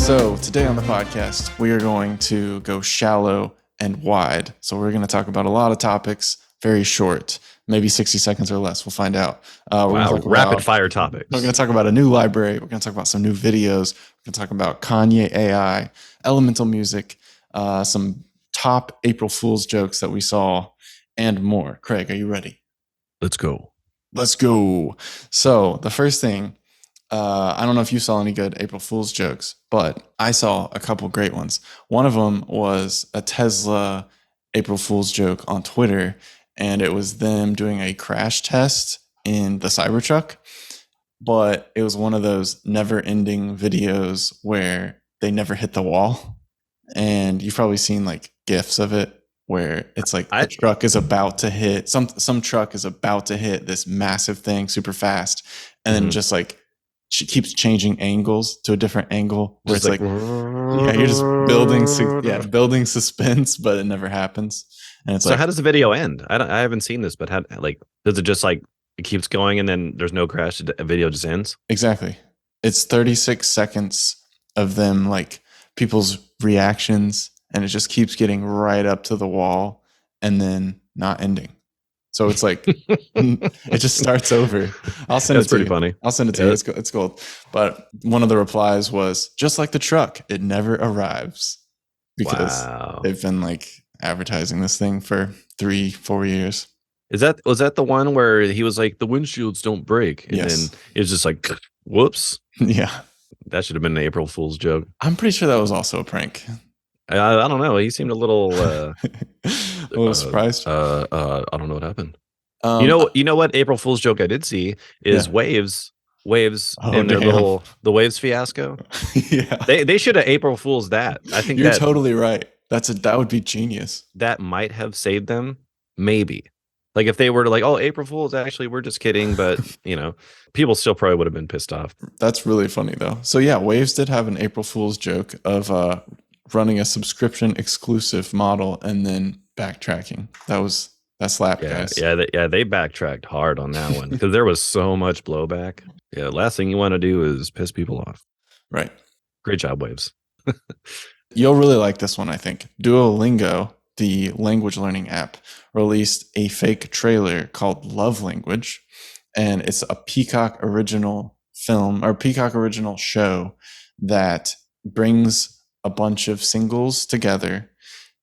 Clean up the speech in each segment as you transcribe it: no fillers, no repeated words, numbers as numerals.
So today on the podcast, we are going to go shallow and wide. So we're going to talk about a lot of topics, very short, maybe 60 seconds or less. We'll find out. Wow, rapid fire topics. We're going to talk about a new library. We're going to talk about some new videos. We're going to talk about Kanye AI, elemental music, some top April Fool's jokes that we saw, and more. Craig, are you ready? Let's go. Let's go. So the first thing, I don't know if you saw any good April Fool's jokes, but I saw a couple great ones. One of them was a Tesla April Fool's joke on Twitter, and it was them doing a crash test in the Cybertruck, but it was one of those never-ending videos where they never hit the wall. And you've probably seen like GIFs of it where it's like the truck is about to hit, some truck is about to hit this massive thing super fast, and then just like she keeps changing angles to a different angle where just it's like you're just building suspense, but it never happens. And it's so how does the video end? I haven't seen this, but how, like, does it just like it keeps going and then there's no crash, the video just ends? Exactly. It's 36 seconds of them, like people's reactions, and it just keeps getting right up to the wall and then not ending. So it's like it just starts over. I'll send it to you. That's pretty funny. I'll send it to you. It's gold. But one of the replies was, just like the truck, it never arrives. Because they've been like advertising this thing for 3-4 years. Was that the one where he was like, the windshields don't break? And then it was just like, whoops. Yeah. That should have been an April Fool's joke. I'm pretty sure that was also a prank. I don't know. He seemed a little surprised. I don't know what happened. You know what April Fool's joke I did see is Waves and their the Waves fiasco. Yeah, they should have April Fool's that. I think you're totally right. That would be genius. That might have saved them, maybe. Like if they were to like, oh, April Fool's, actually, we're just kidding, but people still probably would have been pissed off. That's really funny though. So yeah, Waves did have an April Fool's joke of running a subscription exclusive model and then backtracking. That slapped, guys. They backtracked hard on that one because there was so much blowback. Yeah, last thing you want to do is piss people off. Right. Great job, Waves. You'll really like this one, I think. Duolingo, the language learning app, released a fake trailer called Love Language, and it's a Peacock original film or Peacock original show that brings a bunch of singles together,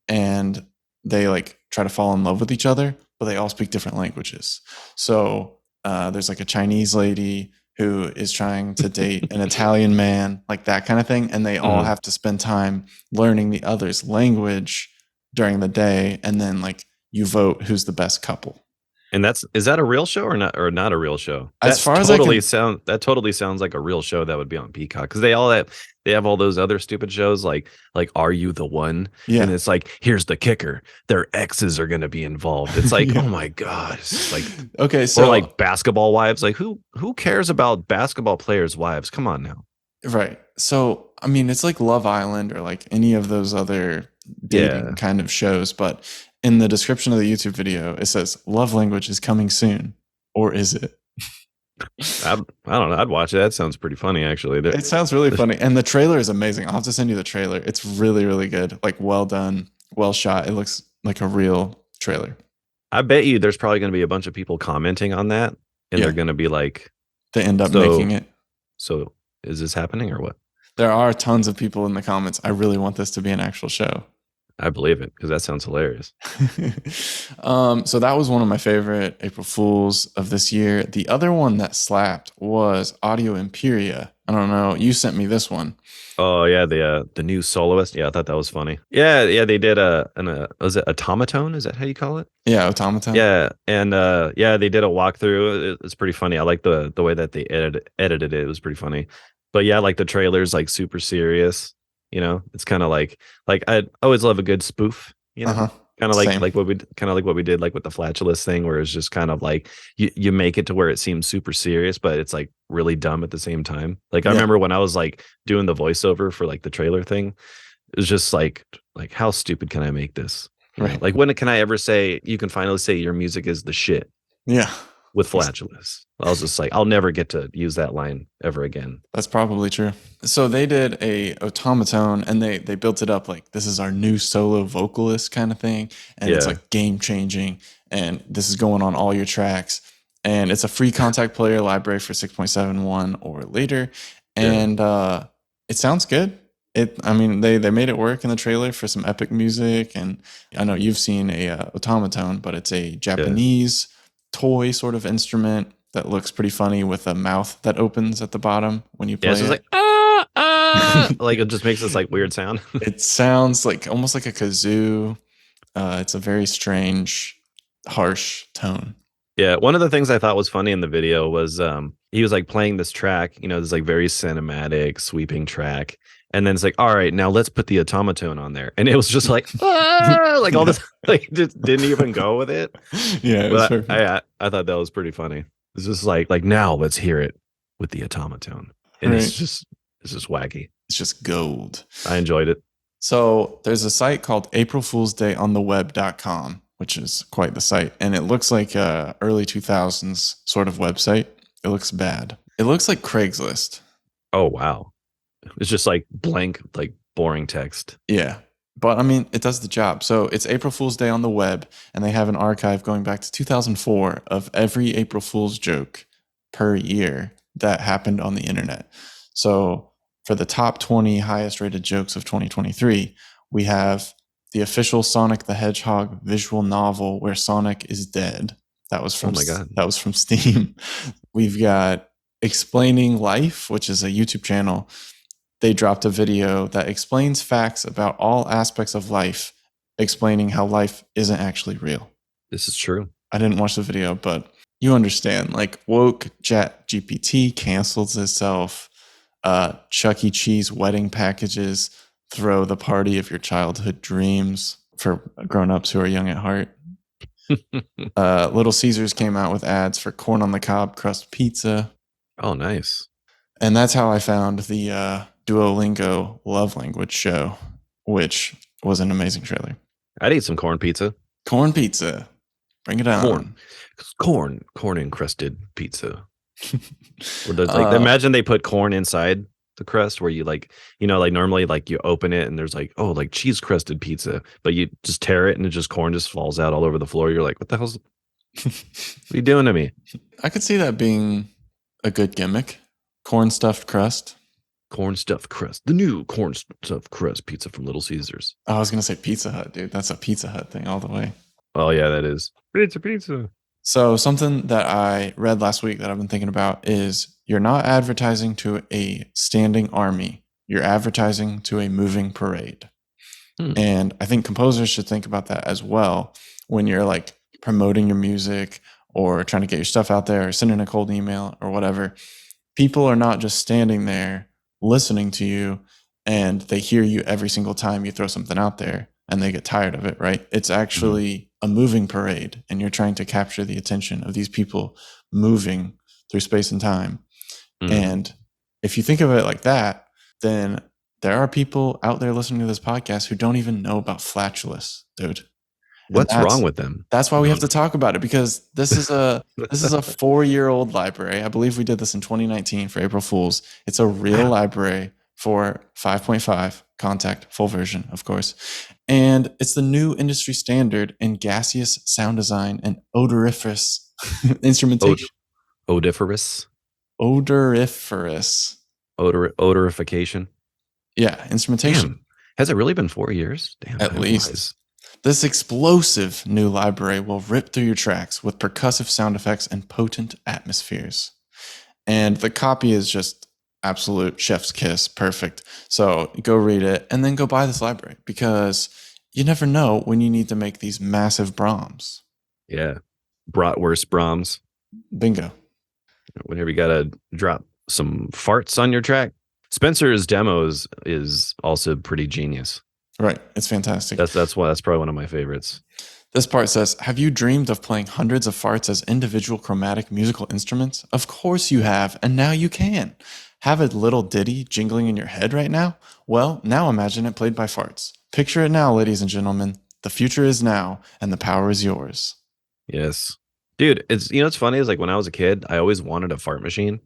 and they like try to fall in love with each other, but they all speak different languages. So there's like a Chinese lady who is trying to date an Italian man, like that kind of thing, and they all have to spend time learning the other's language during the day, and then like you vote who's the best couple. And is that a real show or not a real show? As far as that totally sounds like a real show that would be on Peacock, because they have all those other stupid shows like Are You the One? Yeah. And it's like, here's the kicker, their exes are going to be involved. It's like, oh my god, it's like, okay, so or like Basketball Wives. Like who cares about basketball players' wives? Come on now. Right. So I mean, it's like Love Island or like any of those other dating kind of shows, but in the description of the YouTube video, it says Love Language is coming soon. Or is it? I don't know. I'd watch it. That sounds pretty funny, actually. It sounds really funny. And the trailer is amazing. I'll have to send you the trailer. It's really, really good. Like well done, well shot. It looks like a real trailer. I bet you there's probably going to be a bunch of people commenting on that. And they're going to be like... They end up making it. So is this happening or what? There are tons of people in the comments. I really want this to be an actual show. I believe it because that sounds hilarious. So that was one of my favorite April Fools of this year. The other one that slapped was Audio Imperia. I don't know. You sent me this one. Oh yeah, the new soloist. Yeah, I thought that was funny. Yeah. They did was it automaton? Is that how you call it? Yeah, automaton. Yeah, and they did a walkthrough. It's pretty funny. I like the way that they edited it. It was pretty funny. But yeah, like the trailer's like super serious. It's kind of like I always love a good spoof, kind of like what we did like with the flatulence thing, where it's just kind of like you make it to where it seems super serious, but it's like really dumb at the same time. Like I remember when I was like doing the voiceover for like the trailer thing, it was just like how stupid can I make this? Right. Like when can I ever say you can finally say your music is the shit? Yeah. with flatulence. I was just like, I'll never get to use that line ever again. That's probably true. So they did a automaton and they built it up like this is our new solo vocalist kind of thing, and it's Yeah, like game changing, and this is going on all your tracks, and it's a free contact player library for 6.71 or later, yeah, and it sounds good. I mean, they made it work in the trailer for some epic music, and I know you've seen a automaton, but it's a yeah, Japanese toy sort of instrument that looks pretty funny with a mouth that opens at the bottom when you yeah. It's play just it. like ah ah, like it just makes this like weird sound. It sounds like almost like a kazoo. It's a very strange, harsh tone. Yeah, one of the things I thought was funny in the video was he was like playing this track, this like very cinematic, sweeping track. And then it's like, all right, now let's put the automaton on there. And it was just like, ah, like all Yeah. this, like just didn't even go with it. Yeah, it was But perfect. I thought that was pretty funny. It's just like now let's hear it with the automaton. And Right. it's just wacky. It's just gold. I enjoyed it. So there's a site called aprilfoolsdayontheweb.com, which is quite the site. And it looks like a early 2000s sort of website. It looks bad. It looks like Craigslist. Oh wow. It's just like blank, like boring text. Yeah. But I mean, it does the job. So it's April Fool's Day on the web, and they have an archive going back to 2004 of every April Fool's joke per year that happened on the internet. So for the top 20 highest rated jokes of 2023, we have the official Sonic the Hedgehog visual novel where Sonic is dead. That was Oh from my God. that was from Steam. We've got Explaining Life, which is a YouTube channel. They dropped a video that explains facts about all aspects of life, explaining how life isn't actually real. This is true. I didn't watch the video, but you understand. Like woke Chat GPT cancels itself. Chuck E. Cheese wedding packages throw the party of your childhood dreams for grown-ups who are young at heart. Little Caesars came out with ads for corn on the cob crust pizza. Oh, nice. And that's how I found the Duolingo love language show, which was an amazing trailer. I'd eat some corn pizza. Corn pizza. Bring it on. Corn encrusted pizza. Or there's like imagine they put corn inside the crust where you like, like normally like you open it and there's like, oh, like cheese crusted pizza, but you just tear it and it just corn just falls out all over the floor. You're like, what are you doing to me? I could see that being a good gimmick. Corn stuffed crust. Corn stuffed crust. The new corn stuffed crust pizza from Little Caesars. Oh, I was going to say Pizza Hut, dude. That's a Pizza Hut thing all the way. Oh yeah, that is. Pizza. So something that I read last week that I've been thinking about is you're not advertising to a standing army. You're advertising to a moving parade. And I think composers should think about that as well when you're like promoting your music or trying to get your stuff out there or sending a cold email or whatever. People are not just standing there listening to you and they hear you every single time you throw something out there and they get tired of it, right? It's actually a moving parade, and you're trying to capture the attention of these people moving through space and time. And if you think of it like that, then there are people out there listening to this podcast who don't even know about flatulence, dude. What's wrong with them? That's why we have to talk about it, because this is a 4-year-old library. I believe we did this in 2019 for April Fools. It's a real library for 5.5 contact, full version, of course. And it's the new industry standard in gaseous sound design and odoriferous instrumentation. Odoriferous. Odoriferous. Odorification. Yeah, instrumentation. Damn. Has it really been 4 years? Damn. At least. This explosive new library will rip through your tracks with percussive sound effects and potent atmospheres. And the copy is just absolute chef's kiss, perfect. So go read it and then go buy this library, because you never know when you need to make these massive Brahms. Yeah. Bratwurst Brahms. Bingo. Whenever you got to drop some farts on your track. Spencer's demos is also pretty genius. Right. It's fantastic. That's probably one of my favorites. This part says, have you dreamed of playing hundreds of farts as individual chromatic musical instruments? Of course you have, and now you can. Have a little ditty jingling in your head right now? Well, now imagine it played by farts. Picture it now, ladies and gentlemen. The future is now, and the power is yours. Yes. Dude, it's it's funny is like when I was a kid, I always wanted a fart machine.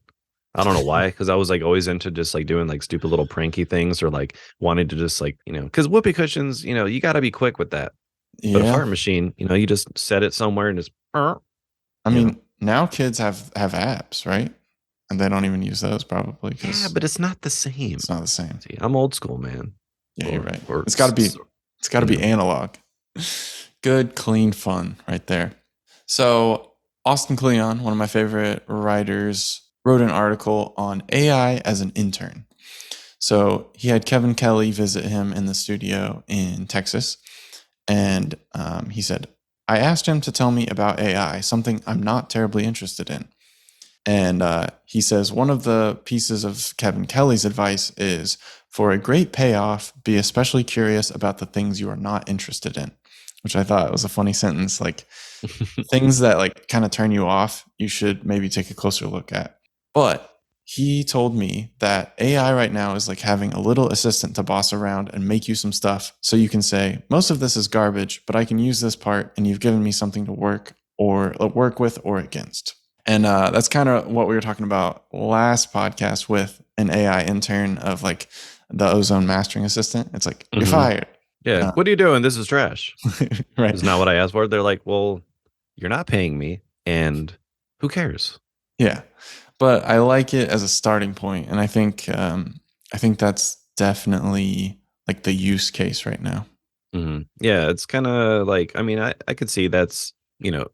I don't know why, because I was like always into just like doing like stupid little pranky things or like wanting to just like, because whoopee cushions, you got to be quick with that. But a Yeah. fart machine, you just set it somewhere and just, I you know. mean, now kids have apps, right? And they don't even use those probably Yeah, because but it's not the same. it's not the same. See, I'm old school, man. Yeah, you're Or, right. or, It's got to you be know. analog. Good, clean fun right there. So, Austin Kleon, one of my favorite writers, wrote an article on AI as an intern. So, he had Kevin Kelly visit him in the studio in Texas. And he said, I asked him to tell me about AI, something I'm not terribly interested in. And he says one of the pieces of Kevin Kelly's advice is for a great payoff, be especially curious about the things you are not interested in, which I thought was a funny sentence. Like things that like kind of turn you off, you should maybe take a closer look at. But he told me that AI right now is like having a little assistant to boss around and make you some stuff so you can say, most of this is garbage, but I can use this part and you've given me something to work with or against. And that's kind of what we were talking about last podcast with an AI intern of like the ozone mastering assistant. It's like, you're Hmm. fired. Yeah. Uh, What are you doing? This is trash. right. Is not what I asked for. They're like, well, you're not paying me, and who cares? Yeah. But I like it as a starting point, and I think that's definitely like the use case right now. Yeah, it's kind of like, I mean, I could see that's,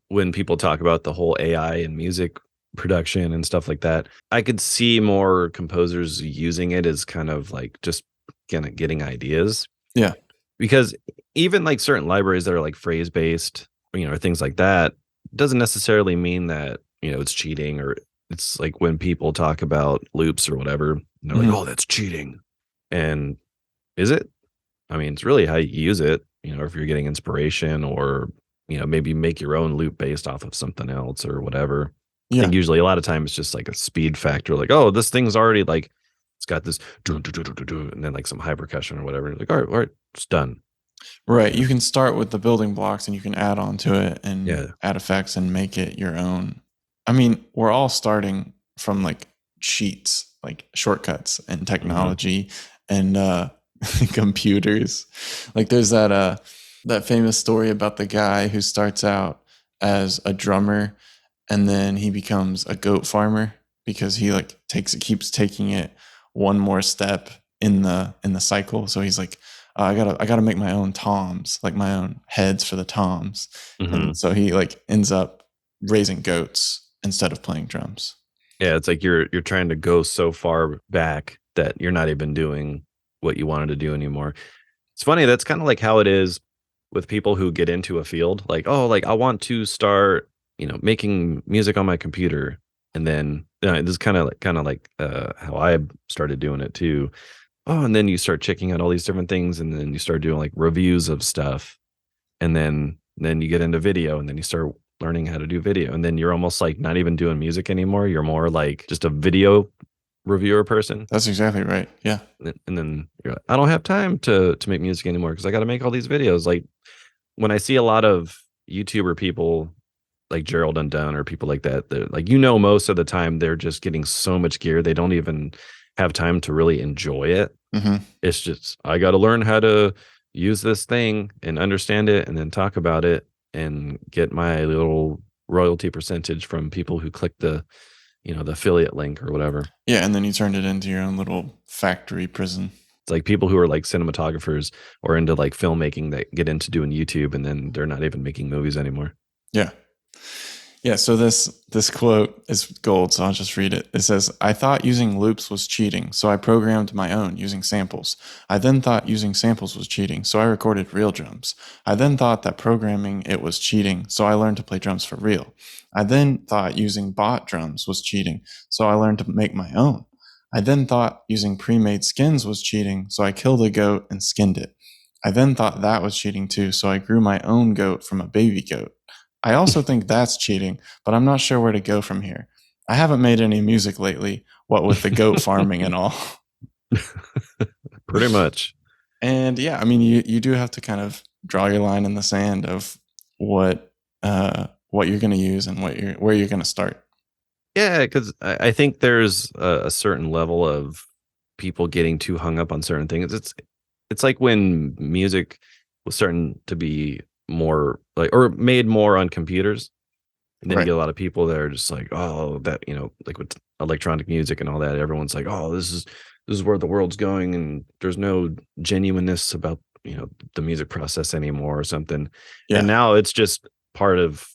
when people talk about the whole AI and music production and stuff like that, I could see more composers using it as kind of like just kind of getting ideas, Yeah. because even like certain libraries that are like phrase based, or things like that, doesn't necessarily mean that, it's cheating, or it's like when people talk about loops or whatever, and they're like, Hmm. oh, that's cheating. And is it? I mean, it's really how you use it, if you're getting inspiration or, maybe make your own loop based off of something else or whatever. I Yeah. think usually a lot of times it's just like a speed factor, like, oh, this thing's already like, it's got this, and then like some high percussion or whatever. Like, all right, it's done. Right. You know? You can start with the building blocks and you can add on to it and Yeah. add effects and make it your own. I mean, we're all starting from like cheats, like shortcuts and Hmm. technology and computers. Like there's that famous story about the guy who starts out as a drummer and then he becomes a goat farmer because he like keeps taking it one more step in the cycle. So he's like, I gotta make my own toms, like my own heads for the toms, and Hmm. so he like ends up raising goats instead of playing drums. Yeah. It's like you're trying to go so far back that you're not even doing what you wanted to do anymore. It's funny. That's kind of like how it is with people who get into a field. Like, oh, like I want to start, making music on my computer, and then this is kind of like how I started doing it too. Oh, and then you start checking out all these different things, and then you start doing like reviews of stuff, and then you get into video, and then you start learning how to do video, and then you're almost like not even doing music anymore. You're more like just a video reviewer person. That's exactly right. Yeah. And then you're like, I don't have time to make music anymore because I got to make all these videos. Like when I see a lot of YouTuber people like Gerald Undone or people like that, they're like, most of the time they're just getting so much gear they don't even have time to really enjoy it. Hmm. It's just I got to learn how to use this thing and understand it and then talk about it and get my little royalty percentage from people who click the affiliate link or whatever. Yeah, and then you turned it into your own little factory prison. It's like people who are like cinematographers or into like filmmaking that get into doing YouTube and then they're not even making movies anymore. Yeah. Yeah, so this quote is gold, so I'll just read it. It says, "I thought using loops was cheating, so I programmed my own using samples. I then thought using samples was cheating, so I recorded real drums. I then thought that programming it was cheating, so I learned to play drums for real. I then thought using bot drums was cheating, so I learned to make my own. I then thought using pre-made skins was cheating, so I killed a goat and skinned it. I then thought that was cheating too, so I grew my own goat from a baby goat. I also think that's cheating, but I'm not sure where to go from here. I haven't made any music lately, what with the goat farming and all." Pretty much. And yeah, I mean, you do have to kind of draw your line in the sand of what what you're going to use and where you're going to start. Yeah, because I think there's a certain level of people getting too hung up on certain things. It's like when music was starting to be more like or made more on computers, and then you Right. get a lot of people that are just like, oh, that like with electronic music and all that, everyone's like, oh, this is where the world's going, and there's no genuineness about the music process anymore or something. And Yeah. now it's just part of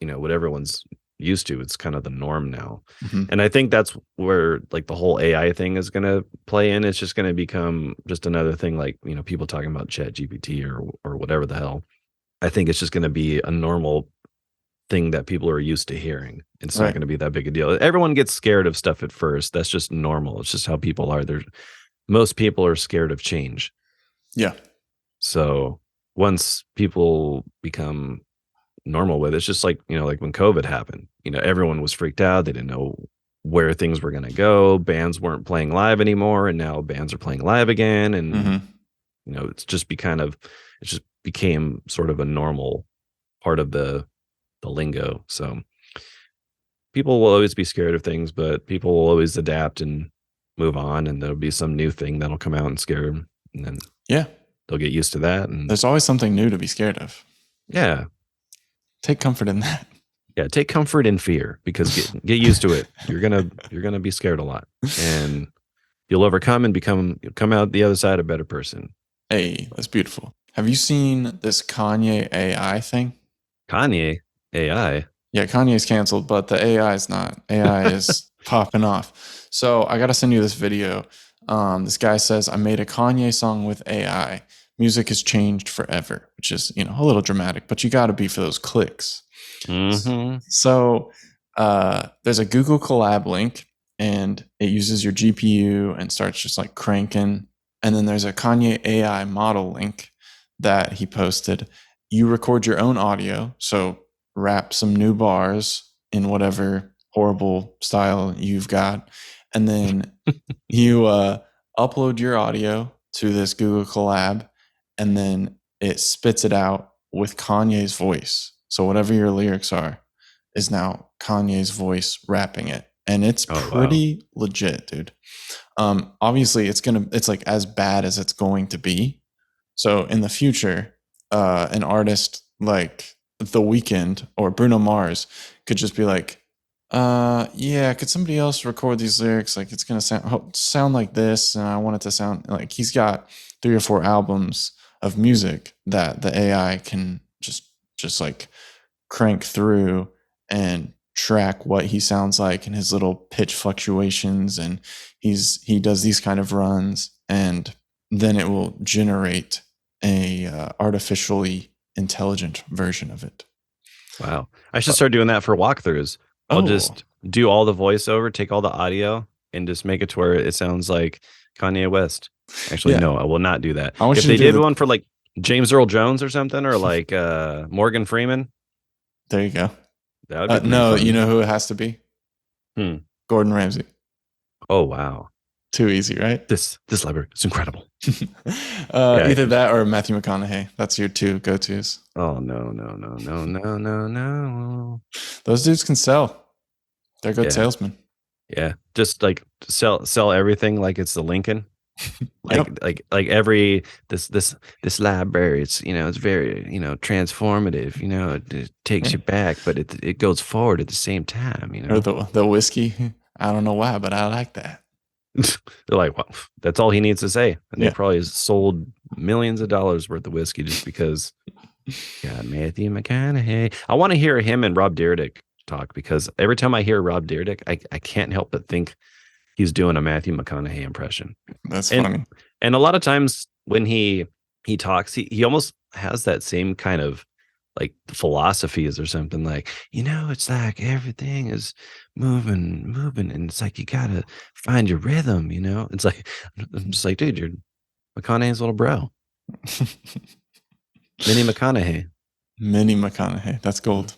what everyone's used to. It's kind of the norm now. Hmm. And I think that's where like the whole AI thing is going to play in. It's just going to become just another thing like, people talking about Chat GPT or whatever the hell. I think it's just going to be a normal thing that people are used to hearing. It's not Right. going to be that big a deal. Everyone gets scared of stuff at first. That's just normal. It's just how people are. Most people are scared of change. Yeah. So once people become normal with it, it's just like, like when COVID happened, everyone was freaked out. They didn't know where things were going to go. Bands weren't playing live anymore. And now bands are playing live again. And, Hmm. it just became sort of a normal part of the lingo. So people will always be scared of things, but people will always adapt and move on. And there'll be some new thing that'll come out and scare them. And then Yeah. they'll get used to that. And There's always something new to be scared of. yeah, Take comfort in that. yeah, take comfort in fear because get used to it. You're gonna be scared a lot, and you'll overcome and come out the other side a better person. Hey, that's beautiful. Have you seen this Kanye AI thing? Kanye AI. Yeah, Kanye's canceled, but the AI is not. AI is popping off. So I got to send you this video. This guy says, I made a Kanye song with AI. Music has changed forever, which is, a little dramatic, but you got to be for those clicks. Mm-hmm. So there's a Google Collab link, and it uses your GPU and starts just like cranking. And then there's a Kanye AI model link that he posted. You record your own audio, so rap some new bars in whatever horrible style you've got, and then you upload your audio to this Google Collab, and then it spits it out with Kanye's voice. So whatever your lyrics are is now Kanye's voice rapping it, and it's Oh wow. pretty legit, dude. Obviously, it's like as bad as it's going to be. So in the future, an artist like The Weeknd or Bruno Mars could just be like, yeah, could somebody else record these lyrics? Like it's gonna sound like this, and I want it to sound like he's got 3 or 4 albums of music that the AI can just like crank through and track what he sounds like and his little pitch fluctuations, and he does these kind of runs, and then it will generate a artificially intelligent version of it. Wow. I should start doing that for walkthroughs. I'll Oh, just do all the voiceover, take all the audio, and just make it to where it sounds like Kanye West. Actually, yeah. no, I will not do that. I want If you to they do did the. one for like James Earl Jones or something, or like Morgan Freeman, There you go. that would be pretty No, you fun. know who it has to be? Hmm. Gordon Ramsay. Oh wow. Too easy, right? This library is incredible. Yeah. Either that or Matthew McConaughey. That's your 2 go-tos. Oh no, no, no, no, no, no, no. Those dudes can sell. They're good Yeah. salesmen. Yeah. Just like sell everything like it's the Lincoln. Yep. Like every this library, it's very, transformative, it takes Yeah. you back, but it goes forward at the same time, Or the whiskey. I don't know why, but I like that. They're like, well, that's all he needs to say. And they Yeah. probably sold millions of dollars worth of whiskey just because. Yeah, Matthew McConaughey. I want to hear him and Rob Dyrdek talk because every time I hear Rob Dyrdek, I can't help but think he's doing a Matthew McConaughey impression. That's And funny. and a lot of times when he talks, he almost has that same kind of like philosophies or something like, it's like everything is moving, and it's like you gotta find your rhythm. It's like I'm just like, dude, you're McConaughey's little bro. Mini McConaughey. Mini McConaughey. That's gold.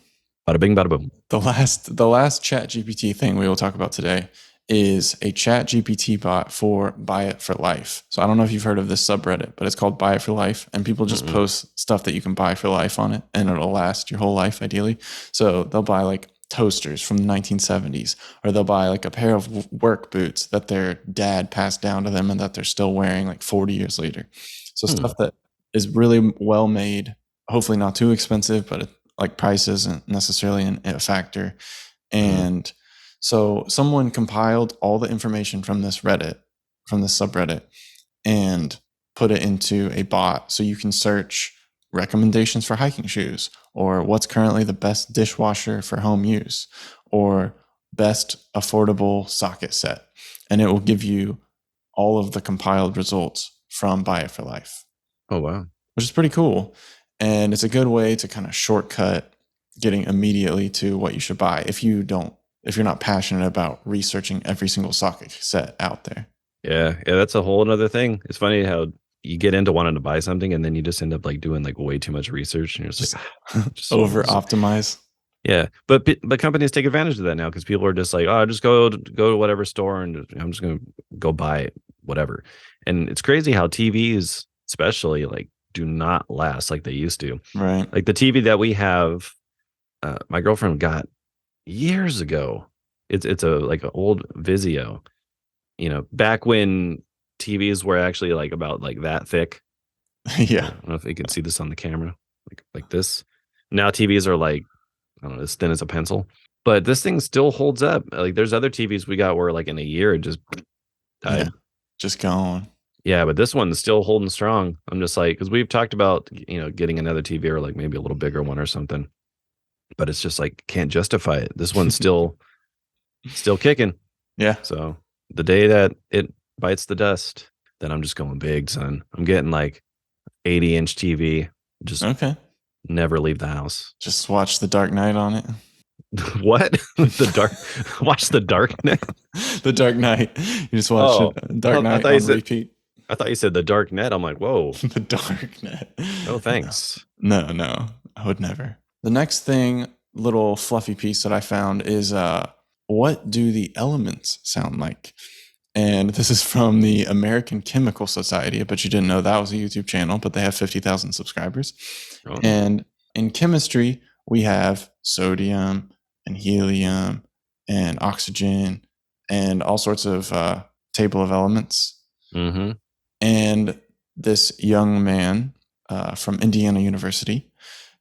Bada bing, bada boom. The last Chat GPT thing we will talk about today is a chat GPT bot for Buy It for Life. So I don't know if you've heard of this subreddit, but it's called Buy It for Life. And people just Mm-mm. post stuff that you can buy for life on it, and it'll last your whole life, ideally. So they'll buy like toasters from the 1970s, or they'll buy like a pair of work boots that their dad passed down to them and that they're still wearing like 40 years later. So Hmm. stuff that is really well made, hopefully not too expensive, but like price isn't necessarily a factor. Mm-hmm. And so someone compiled all the information from this Reddit, from this subreddit, and put it into a bot so you can search recommendations for hiking shoes, or what's currently the best dishwasher for home use, or best affordable socket set. And it will give you all of the compiled results from Buy It for Life, Oh wow. which is pretty cool. And it's a good way to kind of shortcut getting immediately to what you should buy if you're not passionate about researching every single socket set out there. Yeah, that's a whole another thing. It's funny how you get into wanting to buy something and then you just end up like doing like way too much research and you're just like, Just over just optimize. yeah. But companies take advantage of that now because people are just like, oh, just go to whatever store and I'm just gonna go buy whatever. And it's crazy how TVs, especially, like do not last like they used to. Right. Like the TV that we have, my girlfriend got years ago. It's a like an old Vizio, back when TVs were actually like about like that thick. I Yeah. don't know if you can see this on the camera, like this. Now TVs are like, I don't know, as thin as a pencil. But this thing still holds up. Like there's other TVs we got where like in a year it just Yeah. died. Just going. Yeah, but this one's still holding strong. I'm just like, because we've talked about getting another TV or like maybe a little bigger one or something, but it's just like can't justify it. This one's still kicking. Yeah. So the day that it bites the dust, then I'm just going big, son. I'm getting like 80-inch TV. Just Okay. never leave the house. Just watch The Dark Knight on it. What? The dark? Watch the Darknet. The Dark Knight. You just watch it. Oh, Dark I Knight thought you on said repeat. I thought you said the dark net. I'm like, whoa, The Dark Knight. no No. thanks. No, no. I would never. The next thing, little fluffy piece that I found is what do the elements sound like? And this is from the American Chemical Society. I bet you didn't know that was a YouTube channel, but they have 50,000 subscribers. Oh, And in chemistry, we have sodium and helium and oxygen and all sorts of table of elements. mm-hmm. And this young man from Indiana University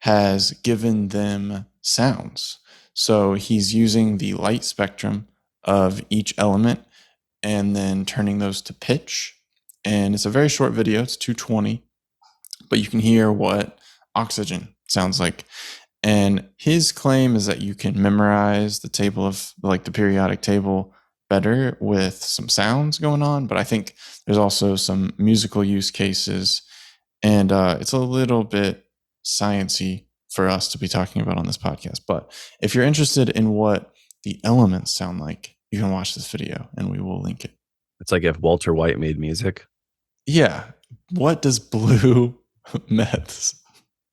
has given them sounds. So he's using the light spectrum of each element and then turning those to pitch. And it's a very short video, it's 220, but you can hear what oxygen sounds like. And his claim is that you can memorize the table of like the periodic table better with some sounds going on. But I think there's also some musical use cases, and it's a little bit sciency for us to be talking about on this podcast. But if you're interested in what the elements sound like, you can watch this video, and we will link it. It's like if Walter White made music. Yeah. What does blue meths?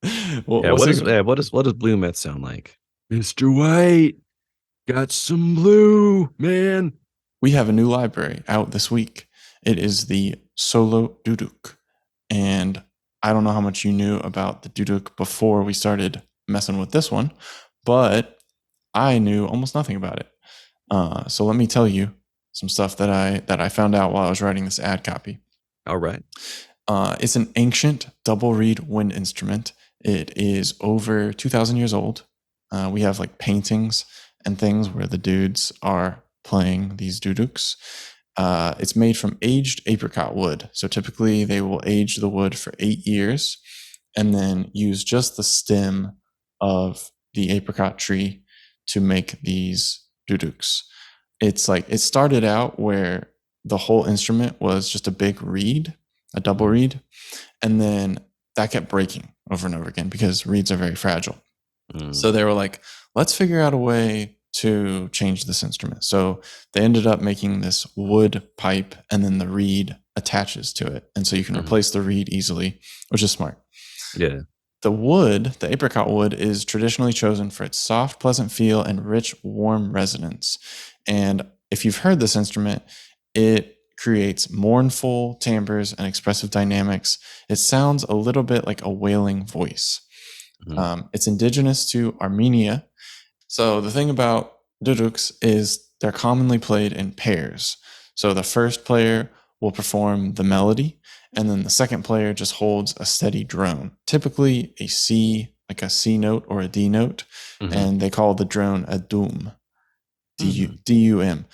Yeah, What's it? what does blue meth sound like? Mr. White got some blue, man. We have a new library out this week. It is the Solo Duduk. And I don't know how much you knew about the Duduk before we started messing with this one, but I knew almost nothing about it. So let me tell you some stuff that I found out while I was writing this ad copy. All right. It's an ancient double reed wind instrument. It is over 2,000 years old. We have like paintings and things where the dudes are playing these duduks. It's made from aged apricot wood. So typically they will age the wood for 8 years and then use just the stem of the apricot tree to make these duduks. It's like it started out where the whole instrument was just a big reed, a double reed, and then that kept breaking over and over again because reeds are very fragile. So they were like, let's figure out a way to change this instrument. So they ended up making this wood pipe, and then the reed attaches to it. And so you can replace the reed easily, which is smart. Yeah. The wood, the apricot wood, is traditionally chosen for its soft, pleasant feel and rich, warm resonance. And if you've heard this instrument, it creates mournful timbres and expressive dynamics. It sounds a little bit like a wailing voice. Mhm. It's indigenous to Armenia. So the thing about duduks is they're commonly played in pairs. So the first player will perform the melody, and then the second player just holds a steady drone, typically a C, like a C note or a D note, Mhm. and they call the drone a dum, Mhm. D-U-M.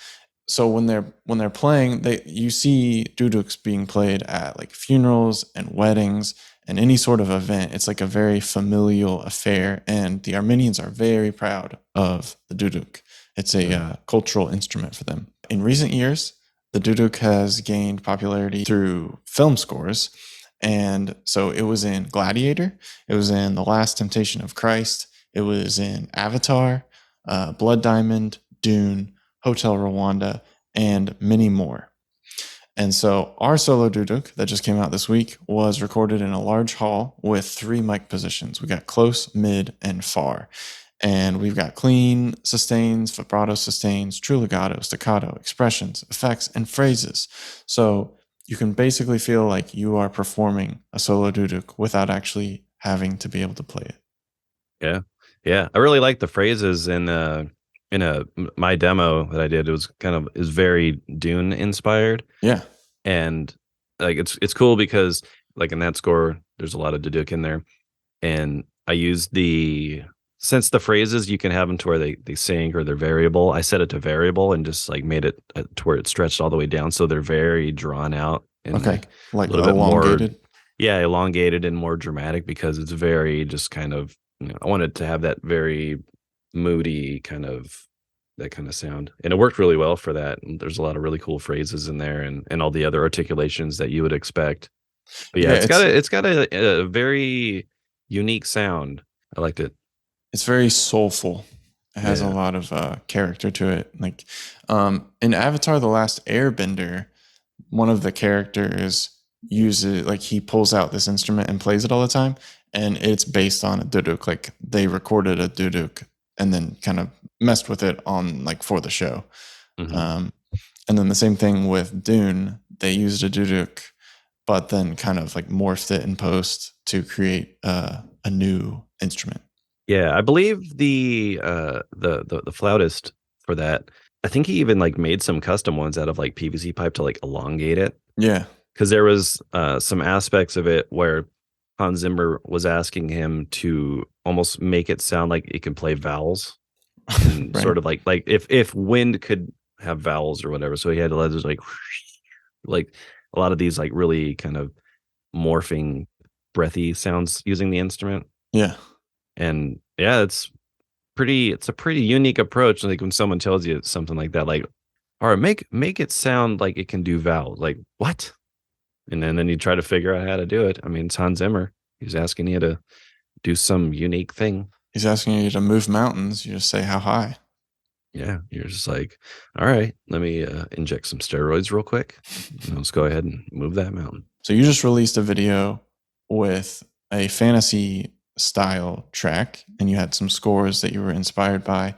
So when they're playing, you see duduks being played at like funerals and weddings and any sort of event. It's like a very familial affair, and the Armenians are very proud of the duduk. It's a Mhm. cultural instrument for them. In recent years, the duduk has gained popularity through film scores, and so it was in Gladiator, it was in The Last Temptation of Christ, it was in Avatar, Blood Diamond, Dune, Hotel Rwanda, and many more. And so our solo duduk that just came out this week was recorded in a large hall with 3 mic positions. We got close, mid, and far. And we've got clean sustains, vibrato sustains, true legato, staccato, expressions, effects, and phrases. So you can basically feel like you are performing a solo duduk without actually having to be able to play it. Yeah. Yeah. I really like the phrases in my demo that I did. It was is very Dune inspired. Yeah. And like it's cool because like in that score, there's a lot of Duduk in there. And I used the since the phrases you can have them to where they sing or they're variable. I set it to variable and just like made it to where it stretched all the way down. So they're very drawn out and Okay. like a Like little bit more, elongated. yeah, elongated and more dramatic because it's very just kind of, I wanted to have that very moody kind of that kind of sound. And it worked really well for that. And there's a lot of really cool phrases in there and all the other articulations that you would expect. But yeah, Yeah, it's got a very unique sound. I liked it. it's very soulful. It has a Yeah. lot of character to it. Like in Avatar: The Last Airbender, one of the characters uses like he pulls out this instrument and plays it all the time, and it's based on a duduk. Like they recorded a duduk and then kind of messed with it on like for the show. Mhm. Um, and then the same thing with Dune. They used a duduk, but then kind of like morphed it in post to create a new instrument. Yeah, I believe the flautist for that, I think he even like made some custom ones out of like PVC pipe to like elongate it Yeah, because there was some aspects of it where Hans Zimmer was asking him to almost make it sound like it can play vowels and right. sort of like if wind could have vowels or whatever. So he had to let just like a lot of these like really kind of morphing breathy sounds using the instrument. Yeah. And yeah, it's a pretty unique approach. Like when someone tells you something like that, like, all right, make it sound like it can do vowels. Like, what? And then you try to figure out how to do it. I mean, it's Hans Zimmer. He's asking you to do some unique thing. He's asking you to move mountains. You just say how high. Yeah, you're just like, all right, let me inject some steroids real quick. Let's go ahead and move that mountain. So you just released a video with a fantasy style track, and you had some scores that you were inspired by,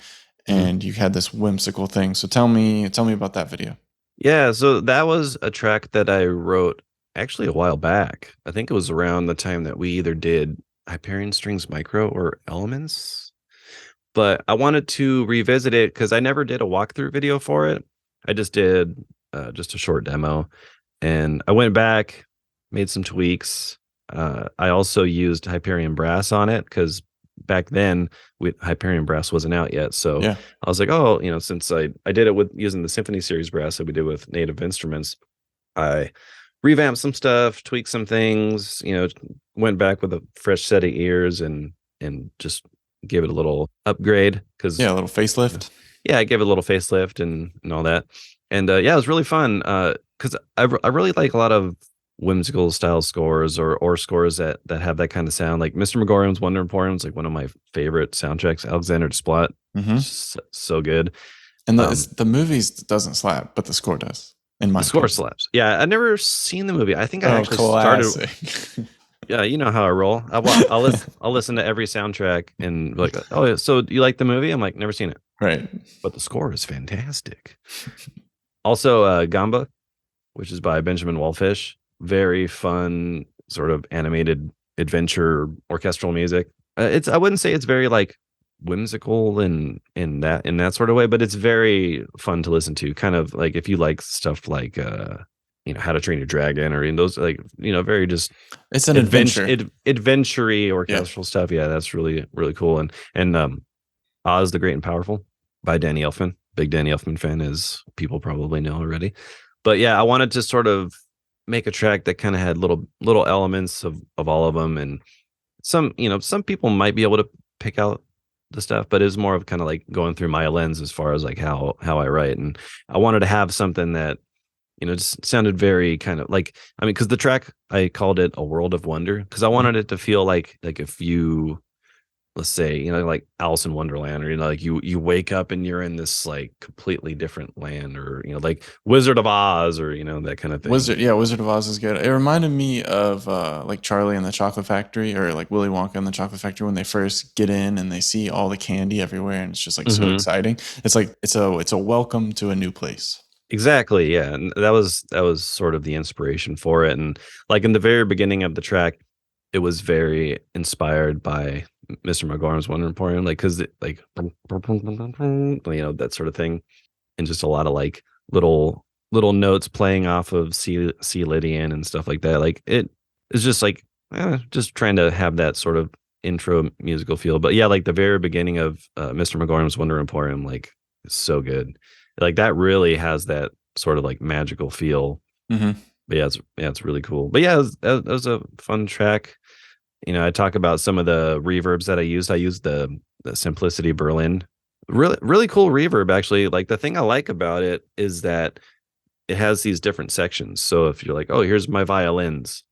Mhm. and you had this whimsical thing. So tell me about that video. Yeah, so that was a track that I wrote actually a while back. I think it was around the time that we either did Hyperion Strings Micro or Elements. But I wanted to revisit it because I never did a walkthrough video for it. I just did just a short demo, and I went back, made some tweaks. I also used Hyperion Brass on it because back then Hyperion Brass wasn't out yet. So Yeah. I was like, oh, since I did it with using the Symphony Series brass that we did with Native Instruments, I revamped some stuff, tweaked some things, went back with a fresh set of ears and just gave it a little upgrade because Yeah, a little facelift. yeah, I gave it a little facelift and all that. And yeah, it was really fun because I really like a lot of whimsical style scores or scores that have that kind of sound. Like Mr. Megorium's Wonder Emporium is like one of my favorite soundtracks. Alexander Desplat, Hmm. so good. And Um, the movies doesn't slap, but the score does, in my the score opinion. slaps. Yeah, I never seen the movie. I think I Oh, actually started. classic. Yeah, you know how I roll. I'll listen to every soundtrack and be like, oh, yeah, so you like the movie? I'm like, never seen it. Right. but the score is fantastic. Also, Gamba, which is by Benjamin Wallfish. Very fun, sort of animated adventure orchestral music. It's I wouldn't say it's very like whimsical in that sort of way, but it's very fun to listen to. Kind of like if you like stuff like How to Train Your Dragon or in those like very just It's an adventure. adventure Yeah. orchestral stuff. Yeah, that's really really cool. And Oz the Great and Powerful by Danny Elfman. Big Danny Elfman fan, as people probably know already. But yeah, I wanted to sort of make a track that kind of had little elements of all of them, and some people might be able to pick out the stuff, but it's more of kind of like going through my lens as far as like how I write, and I wanted to have something that just sounded very kind of like I mean, because the track I called it A World of Wonder because I Mhm. wanted it to feel like if you let's say like Alice in Wonderland or like you wake up and you're in this like completely different land or like Wizard of Oz or that kind of thing. Wizard of Oz is good. It reminded me of like Charlie and the Chocolate Factory, or like Willy Wonka and the Chocolate Factory when they first get in and they see all the candy everywhere and it's just like so Hmm. exciting. It's like it's a welcome to a new place. Exactly, yeah, and that was sort of the inspiration for it, and like in the very beginning of the track, it was very inspired by Mr. Magorum's Wonder Emporium, like because like that sort of thing, and just a lot of like little notes playing off of C Lydian and stuff like that. Like it is just like just trying to have that sort of intro musical feel. But yeah, like the very beginning of Mr. Magorum's Wonder Emporium, like is so good. Like that really has that sort of like magical feel. Hmm. But yeah, it's really cool. But yeah, that was a fun track. I talk about some of the reverbs that I used. I used the Simplicity Berlin. Really, really cool reverb, actually. Like the thing I like about it is that it has these different sections. So if you're like, oh, here's my violins,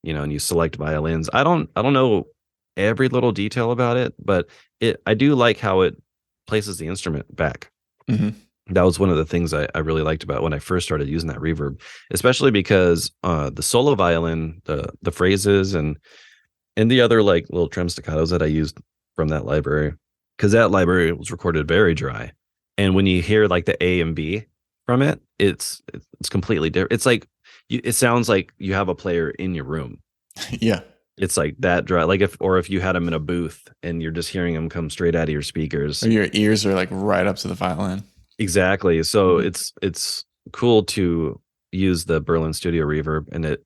and you select violins. I don't know every little detail about it, but I do like how it places the instrument back. Hmm. That was one of the things I really liked about when I first started using that reverb, especially because the solo violin, the phrases and the other like little trim staccatos that I used from that library, because that library was recorded very dry. And when you hear like the A and B from it, it's completely different. It's like it sounds like you have a player in your room. Yeah. It's like that dry. Like if you had them in a booth and you're just hearing them come straight out of your Or speakers. your ears are like right up to the violin. Exactly. So Hmm. it's cool to use the Berlin Studio Reverb, and it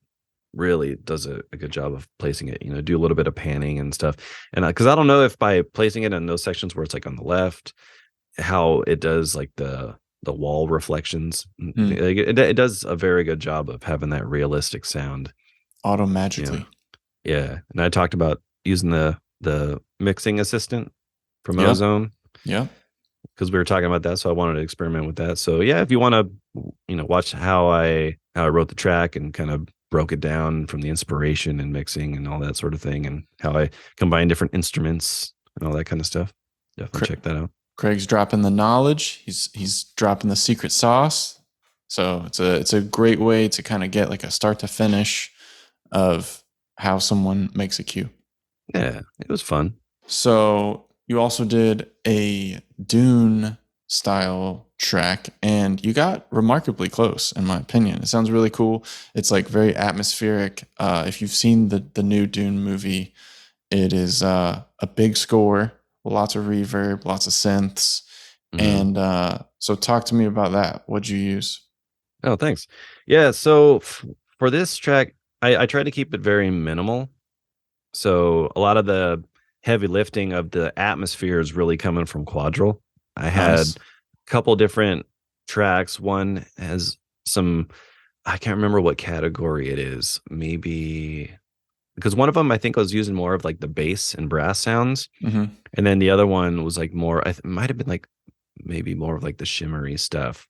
really does a good job of placing it. Do a little bit of panning and stuff, and because I don't know if by placing it in those sections where it's like on the left, how it does like the wall reflections. Mm. Like, it does a very good job of having that realistic sound. Auto Yeah, magically. yeah. And I talked about using the mixing assistant from Yep. Ozone Yep. because we were talking about that, so I wanted to experiment with that. So yeah, if you want to, watch how I wrote the track and kind of broke it down from the inspiration and mixing and all that sort of thing, and how I combine different instruments and all that kind of stuff, definitely Cra- check that out. Craig's dropping the knowledge. He's dropping the secret sauce. So it's a great way to kind of get like a start to finish of how someone makes a cue. Yeah, it was fun. So you also did a Dune style track and you got remarkably close in my opinion. It sounds really cool. It's like very atmospheric. If you've seen the new Dune movie, it is a big score, lots of reverb, lots of synths. Hmm. And so talk to me about that. What'd you use? Oh, thanks. Yeah, so for this track, I tried to keep it very minimal. So a lot of the heavy lifting of the atmosphere is really coming from Quadrille. I Nice. had a couple different tracks. One has some, I can't remember what category it is. Maybe because one of them I think I was using more of like the bass and brass sounds, Hmm. and then the other one was like more. Might have been like maybe more of like the shimmery stuff.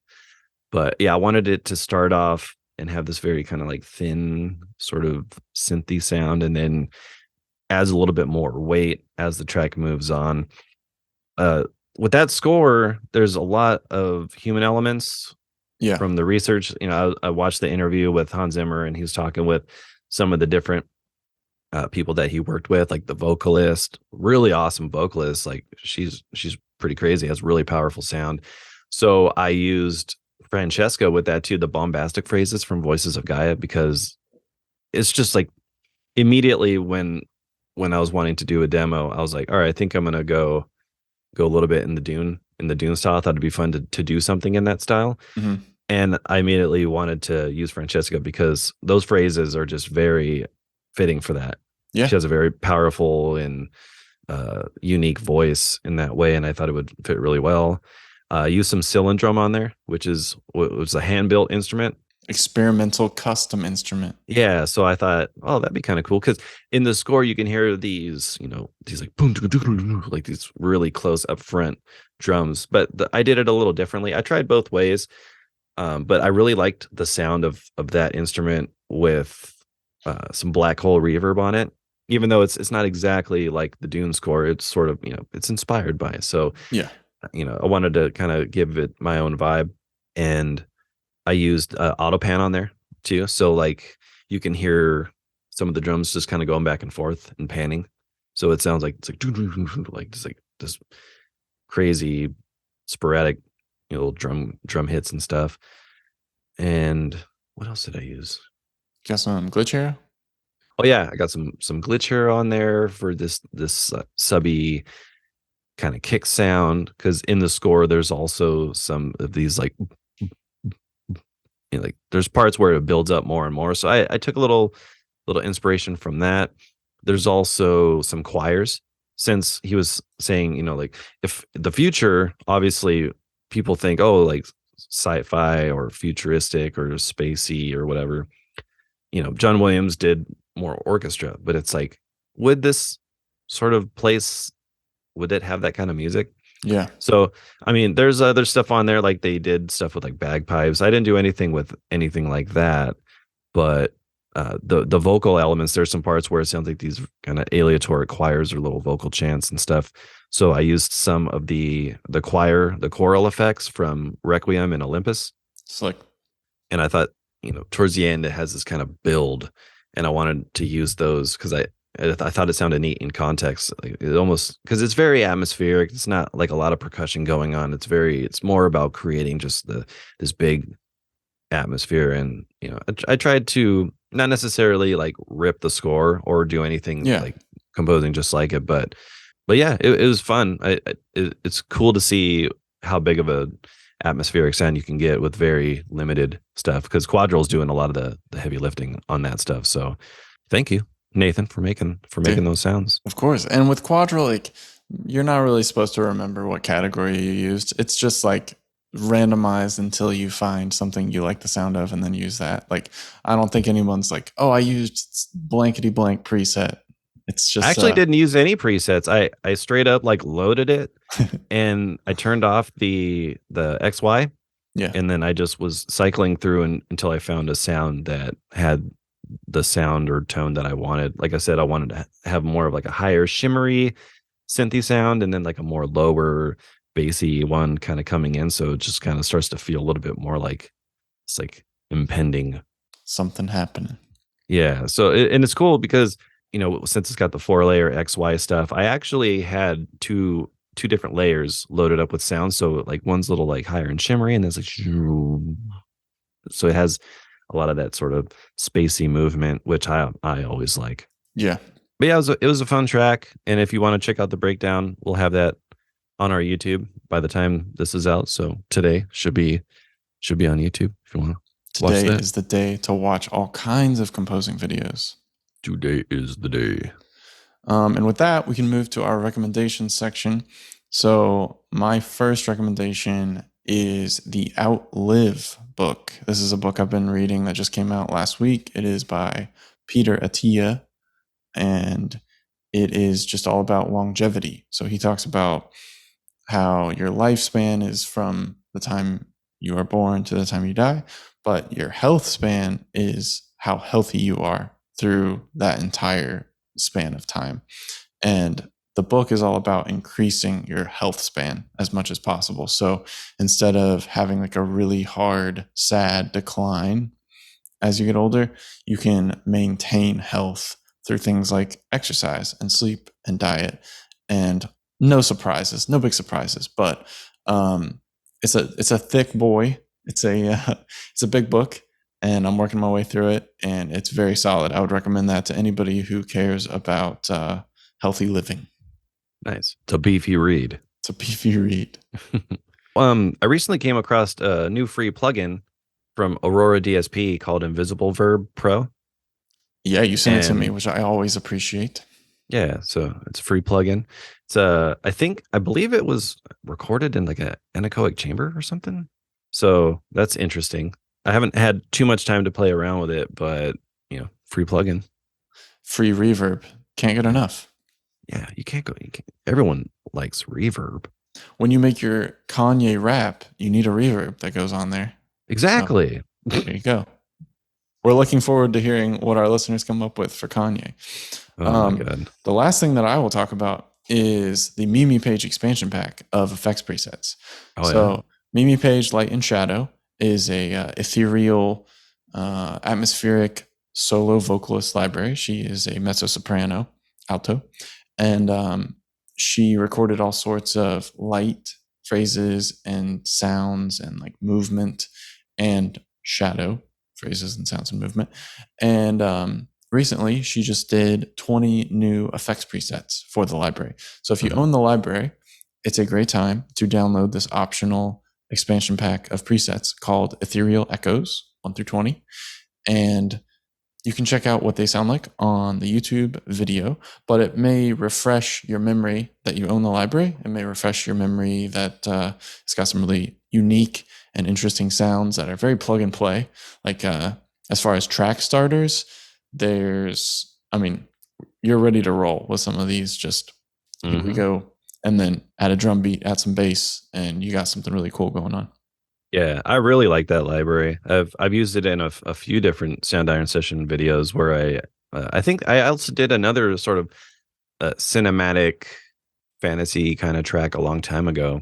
But yeah, I wanted it to start off and have this very kind of like thin sort of synthy sound, and then adds a little bit more weight as the track moves on. Uh, with that score, there's a lot of human elements Yeah. from the research. I watched the interview with Hans Zimmer, and he was talking with some of the different people that he worked with, like the vocalist, really awesome vocalist. Like she's pretty crazy. It has really powerful sound. So I used Francesca with that too, the bombastic phrases from Voices of Gaia, because it's just like immediately when I was wanting to do a demo, I was like, all right, I think I'm gonna go a little bit in the Dune style. I thought it'd be fun to do something in that style. Mhm. And I immediately wanted to use Francesca because those phrases are just very fitting for that. Yeah. She has a very powerful and unique voice in that way, and I thought it would fit really well. Use some Cylindrum on there, which was a hand built instrument. Experimental custom instrument. Yeah, so I thought, oh, that'd be kind of cool because in the score you can hear these, these like boom, doo, doo, doo, doo, like these really close up front drums. But I did it a little differently. I tried both ways, but I really liked the sound of that instrument with some black hole reverb on it. Even though it's not exactly like the Dune score, it's sort of it's inspired by it. So Yeah. I wanted to kind of give it my own vibe, and I used Autopan on there too. So like you can hear some of the drums just kind of going back and forth and panning. So it sounds like it's like this crazy sporadic drum hits and stuff. And what else did I use? Got some glitch here. Oh yeah, I got some glitch here on there for this subby kind of kick sound, because in the score there's also some of these like like there's parts where it builds up more and more. So I took a little inspiration from that. There's also some choirs, since he was saying, like if the future, obviously people think, oh, like sci-fi or futuristic or spacey or whatever. John Williams did more orchestra, but it's like, would this sort of place, would it have that kind of music? Yeah. So, I mean, there's other stuff on there, like they did stuff with like bagpipes. I didn't do anything with anything like that, but the vocal elements, there's some parts where it sounds like these kind of aleatoric choirs or little vocal chants and stuff. So I used some of the choral effects from Requiem and Olympus, Slick. and I thought, towards the end it has this kind of build, and I wanted to use those because I thought it sounded neat in context. Like it almost, because it's very atmospheric. It's not like a lot of percussion going on. It's more about creating just this big atmosphere. And I tried to not necessarily like rip the score or do anything Yeah. like composing just like it, but yeah, it was fun. It's cool to see how big of a atmospheric sound you can get with very limited stuff, because Quadrill's doing a lot of the heavy lifting on that stuff. So thank you, Nathan, for making Dude, those sounds. of course. And with Quadro, like you're not really supposed to remember what category you used. It's just like randomized until you find something you like the sound of and then use that. Like I don't think anyone's like, oh, I used blankety blank preset. It's I just actually didn't use any presets. I straight up like loaded it, and I turned off the XY, yeah, and then I just was cycling through until I found a sound that had the sound or tone that I wanted. Like I said, I wanted to have more of like a higher shimmery synthy sound, and then like a more lower bassy one kind of coming in. So it just kind of starts to feel a little bit more like it's like impending. something happening. Yeah. So and it's cool because since it's got the 4-layer XY stuff, I actually had two different layers loaded up with sound. So like one's a little like higher and shimmery, and there's like so it has a lot of that sort of spacey movement, which I always like. Yeah. But yeah, it was a fun track, and if you want to check out the breakdown, we'll have that on our YouTube by the time this is out. So today should be on YouTube if you want to watch Today that. is the day to watch all kinds of composing videos. Today is the day. And with that, we can move to our recommendations section. So, my first recommendation is the Outlive book. This is a book I've been reading that just came out last week. It is by Peter Attia, and it is just all about longevity. So, he talks about how your lifespan is from the time you are born to the time you die, but your health span is how healthy you are through that entire span of time. And the book is all about increasing your health span as much as possible. So instead of having like a really hard, sad decline as you get older, you can maintain health through things like exercise and sleep and diet. And No surprises, no big surprises, but it's a thick boy. It's a it's a big book, and I'm working my way through it, and it's very solid. I would recommend that to anybody who cares about healthy living. Nice. It's a beefy read. It's a beefy read. I recently came across a new free plugin from Aurora DSP called Invisible Verb Pro. Yeah, you sent it to me, And which I always appreciate. yeah, so it's a free plugin. It's I believe it was recorded in like a anechoic chamber or something. So that's interesting. I haven't had too much time to play around with it, but free plugin. Free reverb, can't get Yeah. enough. Yeah, everyone likes reverb. When you make your Kanye rap, you need a reverb that goes on there. So Exactly. there you go. We're looking forward to hearing what our listeners come up with for Kanye. Oh my God. The last thing that I will talk about is the Mimi Page expansion pack of effects presets. Oh yeah. So Mimi Page Light and Shadow is a ethereal, atmospheric solo vocalist library. She is a mezzo soprano, alto, and she recorded all sorts of light phrases and sounds and like movement and shadow phrases and sounds and movement. And recently, she just did 20 new effects presets for the library. So if you own the library, it's a great time to download this optional expansion pack of presets called Ethereal Echoes 1 through 20. And you can check out what they sound like on the YouTube video, but it may refresh your memory that you own the library. It may refresh your memory that it's got some really unique and interesting sounds that are very plug and play. Like as far as track starters, you're ready to roll with some of these. Just here we go, and then add a drum beat, add some bass, and you got something really cool going on. Yeah, I really like that library. I've used it in a few different Soundiron session videos where I think I also did another sort of cinematic fantasy kind of track a long time ago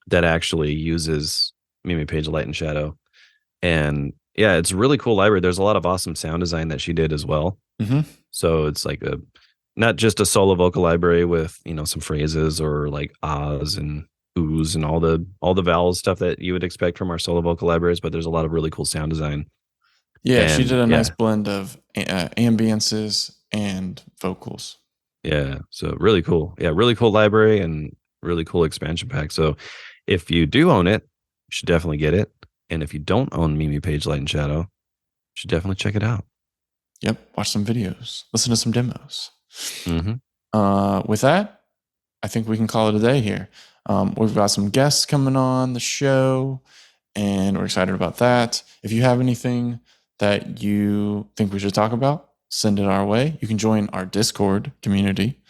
that actually uses Mimi Page Light and Shadow. And yeah, it's a really cool library. There's a lot of awesome sound design that she did as well. So it's like not just a solo vocal library with some phrases or like ahs and oohs and all the vowel stuff that you would expect from our solo vocal libraries, but there's a lot of really cool sound design. Yeah, she did a nice blend of ambiances and vocals. Yeah, so really cool. Yeah, really cool library and really cool expansion pack. So if you do own it, you should definitely get it. And if you don't own Mimi Page Light and Shadow, you should definitely check it out. Yep, watch some videos, listen to some demos. With that, I think we can call it a day here. We've got some guests coming on the show, and we're excited about that. If you have anything that you think we should talk about, send it our way. You can join our Discord community.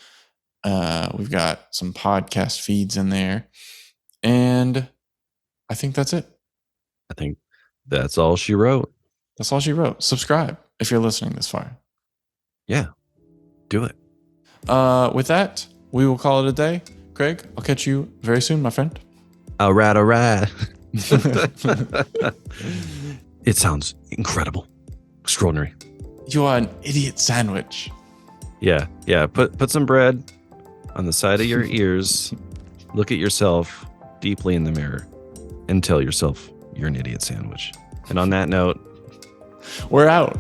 We've got some podcast feeds in there. And I think that's it. I think that's all she wrote. That's all she wrote. Subscribe if you're listening this far. Yeah, do it. With that, we will call it a day. Craig, I'll catch you very soon, my friend. All right, all right. It sounds incredible. Extraordinary. You are an idiot sandwich. Yeah. Put some bread on the side of your ears. Look at yourself deeply in the mirror and tell yourself you're an idiot sandwich. And on that note, we're out.